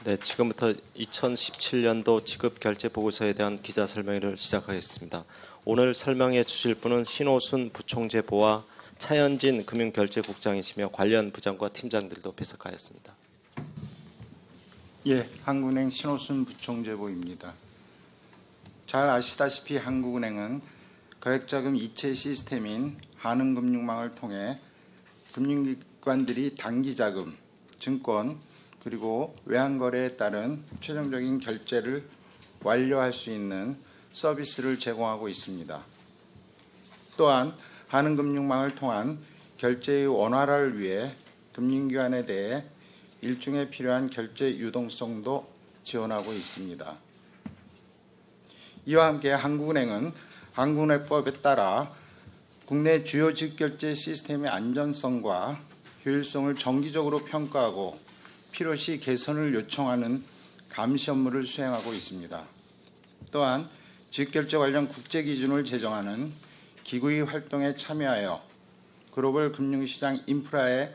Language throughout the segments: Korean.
네, 지금부터 2017년도 지급결제보고서에 대한 기자 설명회를 시작하겠습니다. 오늘 설명해 주실 분은 신호순 부총재보와 차현진 금융결제국장이시며 관련 부장과 팀장들도 배석하였습니다. 예, 한국은행 신호순 부총재보입니다. 잘 아시다시피 한국은행은 거액자금 이체 시스템인 한은금융망을 통해 금융기관들이 단기자금, 증권, 그리고 외환거래에 따른 최종적인 결제를 완료할 수 있는 서비스를 제공하고 있습니다. 또한 한은금융망을 통한 결제의 원활화를 위해 금융기관에 대해 일종에 필요한 결제 유동성도 지원하고 있습니다. 이와 함께 한국은행은 한국은행법에 따라 국내 주요 직결제 시스템의 안전성과 효율성을 정기적으로 평가하고 필요시 개선을 요청하는 감시 업무를 수행하고 있습니다. 또한 직결제 관련 국제 기준을 제정하는 기구의 활동에 참여하여 글로벌 금융시장 인프라의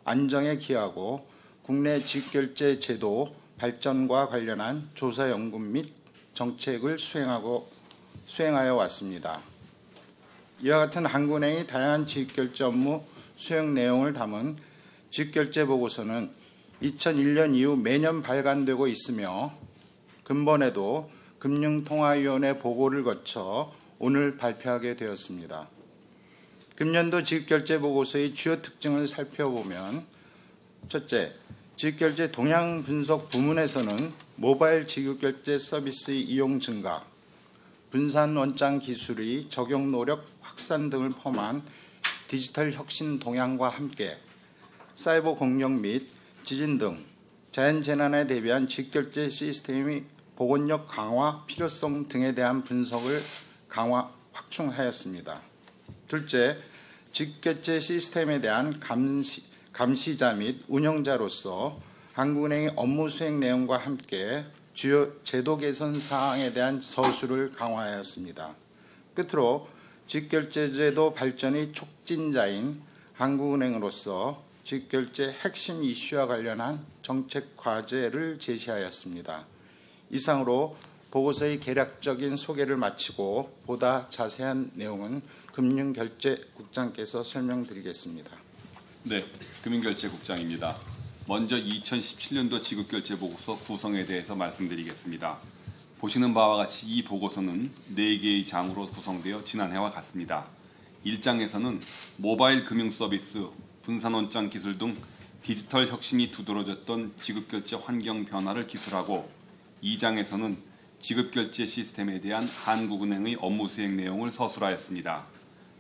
안정에 기여하고 국내 직결제 제도 발전과 관련한 조사 연구 및 정책을 수행하여 왔습니다. 이와 같은 한국은행의 다양한 직결제 업무 수행 내용을 담은 직결제 보고서는 2001년 이후 매년 발간되고 있으며 근본에도 금융통화위원회 보고를 거쳐 오늘 발표하게 되었습니다. 금년도 직결제 보고서의 주요 특징을 살펴보면 첫째, 직결제 동향 분석 부문에서는 모바일 직결제 서비스의 이용 증가, 분산 원장 기술의 적용 노력 확산 등을 포함한 디지털 혁신 동향과 함께 사이버 공격 및 지진 등 자연재난에 대비한 직결제 시스템의 보건력 강화 필요성 등에 대한 분석을 확충하였습니다. 둘째, 직결제 시스템에 대한 감시자 및 운영자로서 한국은행의 업무 수행 내용과 함께 주요 제도 개선 사항에 대한 서술을 강화하였습니다. 끝으로 직결제 제도 발전의 촉진자인 한국은행으로서 직결제 핵심 이슈와 관련한 정책 과제를 제시하였습니다. 이상으로 보고서의 개략적인 소개를 마치고 보다 자세한 내용은 금융결제국장께서 설명드리겠습니다. 네, 금융결제국장입니다. 먼저 2017년도 지급결제보고서 구성에 대해서 말씀드리겠습니다. 보시는 바와 같이 이 보고서는 4개의 장으로 구성되어 지난해와 같습니다. 1장에서는 모바일 금융서비스, 분산원장 기술 등 디지털 혁신이 두드러졌던 지급결제 환경 변화를 기술하고 2장에서는 지급결제 시스템에 대한 한국은행의 업무 수행 내용을 서술하였습니다.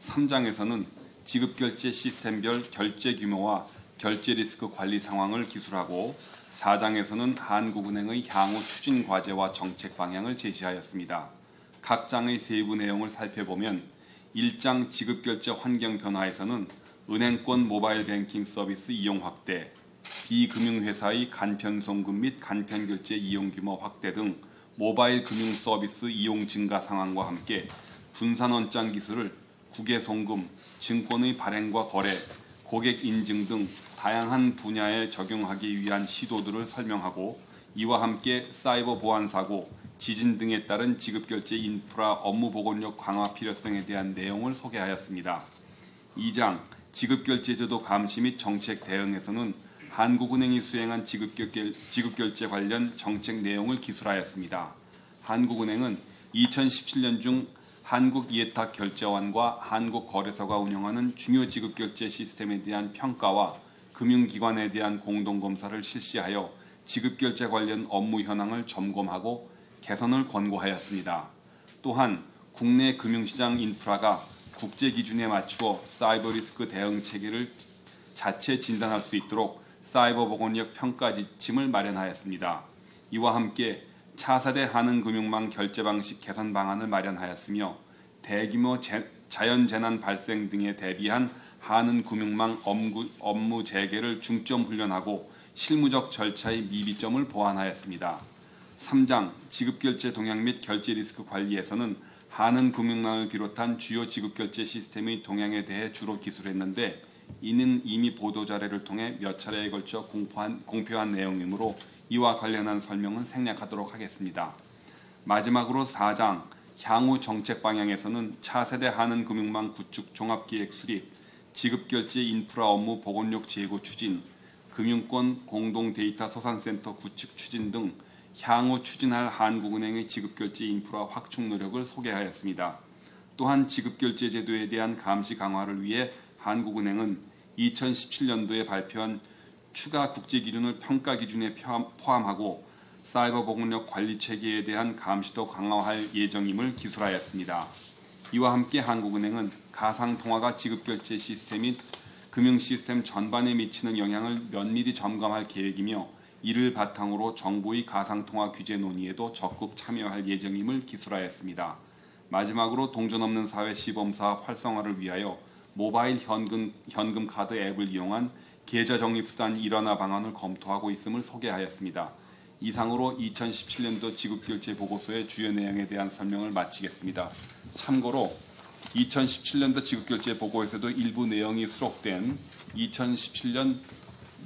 3장에서는 지급결제 시스템별 결제 규모와 결제 리스크 관리 상황을 기술하고 4장에서는 한국은행의 향후 추진 과제와 정책 방향을 제시하였습니다. 각 장의 세부 내용을 살펴보면 1장 지급결제 환경 변화에서는 은행권 모바일 뱅킹 서비스 이용 확대, 비금융회사의 간편 송금 및 간편 결제 이용 규모 확대 등 모바일 금융 서비스 이용 증가 상황과 함께 분산원장 기술을 국외 송금, 증권의 발행과 거래, 고객 인증 등 다양한 분야에 적용하기 위한 시도들을 설명하고 이와 함께 사이버 보안 사고, 지진 등에 따른 지급결제 인프라 업무 보건력 강화 필요성에 대한 내용을 소개하였습니다. 2장 지급결제제도 감시 및 정책 대응에서는 한국은행이 수행한 지급결제 관련 정책 내용을 기술하였습니다. 한국은행은 2017년 중 한국이해탁결제원과 한국거래소가 운영하는 중요 지급결제 시스템에 대한 평가와 금융기관에 대한 공동검사를 실시하여 지급결제 관련 업무 현황을 점검하고 개선을 권고하였습니다. 또한 국내 금융시장 인프라가 국제 기준에 맞추어 사이버 리스크 대응 체계를 자체 진단할 수 있도록 사이버 보건력 평가 지침을 마련하였습니다. 이와 함께 차세대 한은금융망 결제 방식 개선 방안을 마련하였으며 대규모 자연재난 발생 등에 대비한 한은금융망 업무 재개를 중점 훈련하고 실무적 절차의 미비점을 보완하였습니다. 3장 지급결제 동향 및 결제 리스크 관리에서는 한은금융망을 비롯한 주요 지급결제 시스템의 동향에 대해 주로 기술했는데 이는 이미 보도자료를 통해 몇 차례에 걸쳐 공표한 내용이므로 이와 관련한 설명은 생략하도록 하겠습니다. 마지막으로 4장 향후 정책 방향에서는 차세대 한은금융망 구축 종합기획 수립, 지급결제 인프라 업무 보건력 제고 추진, 금융권 공동 데이터 소산센터 구축 추진 등 향후 추진할 한국은행의 지급결제 인프라 확충 노력을 소개하였습니다. 또한 지급결제 제도에 대한 감시 강화를 위해 한국은행은 2017년도에 발표한 추가 국제기준을 평가 기준에 포함하고 사이버 보건력 관리 체계에 대한 감시도 강화할 예정임을 기술하였습니다. 이와 함께 한국은행은 가상통화가 지급결제 시스템 및 금융 시스템 전반에 미치는 영향을 면밀히 점검할 계획이며 이를 바탕으로 정부의 가상통화 규제 논의에도 적극 참여할 예정임을 기술하였습니다. 마지막으로 동전 없는 사회 시범사업 활성화를 위하여 모바일 현금 카드 앱을 이용한 계좌 적립 수단 일원화 방안을 검토하고 있음을 소개하였습니다. 이상으로 2017년도 지급결제 보고서의 주요 내용에 대한 설명을 마치겠습니다. 참고로 2017년도 지급결제 보고에서도 일부 내용이 수록된 2017년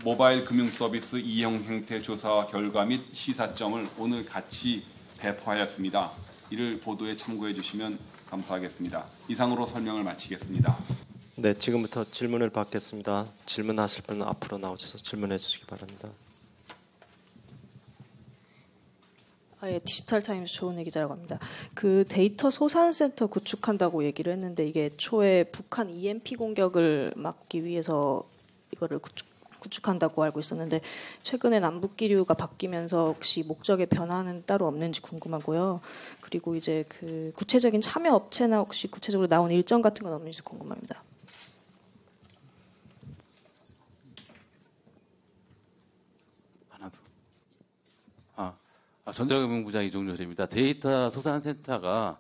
모바일 금융서비스 이용 행태 조사 결과 및 시사점을 오늘 같이 배포하였습니다. 이를 보도에 참고해 주시면 감사하겠습니다. 이상으로 설명을 마치겠습니다. 네, 지금부터 질문을 받겠습니다. 질문하실 분은 앞으로 나오셔서 질문해 주시기 바랍니다. 예, 디지털타임스 조은혜 기자라고 합니다. 그 데이터 소산센터 구축한다고 얘기를 했는데 이게 초에 북한 EMP 공격을 막기 위해서 이거를 구축한다고 알고 있었는데 최근에 남북 기류가 바뀌면서 혹시 목적의 변화는 따로 없는지 궁금하고요. 그리고 이제 그 구체적인 참여 업체나 혹시 구체적으로 나온 일정 같은 건 없는지 궁금합니다. 전자금융부장 이종렬입니다. 데이터 소산센터가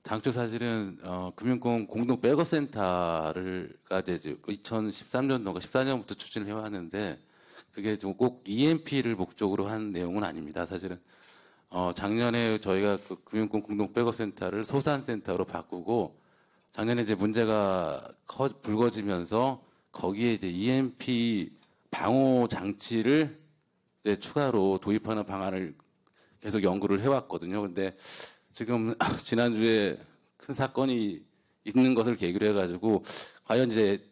당초 사실은 금융권 공동 백업센터를가 이제 2013년도인가 14년부터 추진을 해왔는데 그게 좀 꼭 EMP를 목적으로 한 내용은 아닙니다. 사실은 작년에 저희가 그 금융권 공동 백업센터를 소산센터로 바꾸고 작년에 이제 문제가 불거지면서 거기에 이제 EMP 방호 장치를 이제 추가로 도입하는 방안을 계속 연구를 해왔거든요. 근데 지금 지난주에 큰 사건이 있는 것을 계기로 해가지고 과연 이제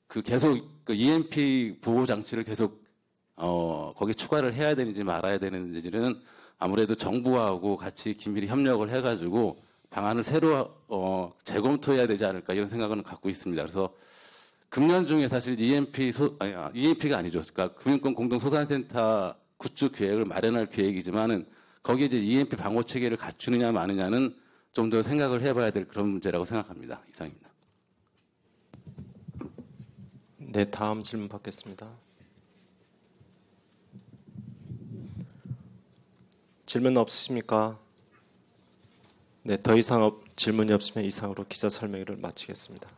그 계속 그 EMP 보호 장치를 계속 거기 추가를 해야 되는지 말아야 되는지는 아무래도 정부하고 같이 긴밀히 협력을 해가지고 방안을 새로 재검토해야 되지 않을까 이런 생각은 갖고 있습니다. 그래서 금년 중에 사실 EMP가 아니죠. 그러니까 금융권 공동 소산센터 구축 계획을 마련할 계획이지만은 거기에 이제 EMP 방호 체계를 갖추느냐 마느냐는 좀 더 생각을 해봐야 될 그런 문제라고 생각합니다. 이상입니다. 네, 다음 질문 받겠습니다. 질문 없으십니까? 네, 더 이상 질문이 없으면 이상으로 기자 설명회를 마치겠습니다.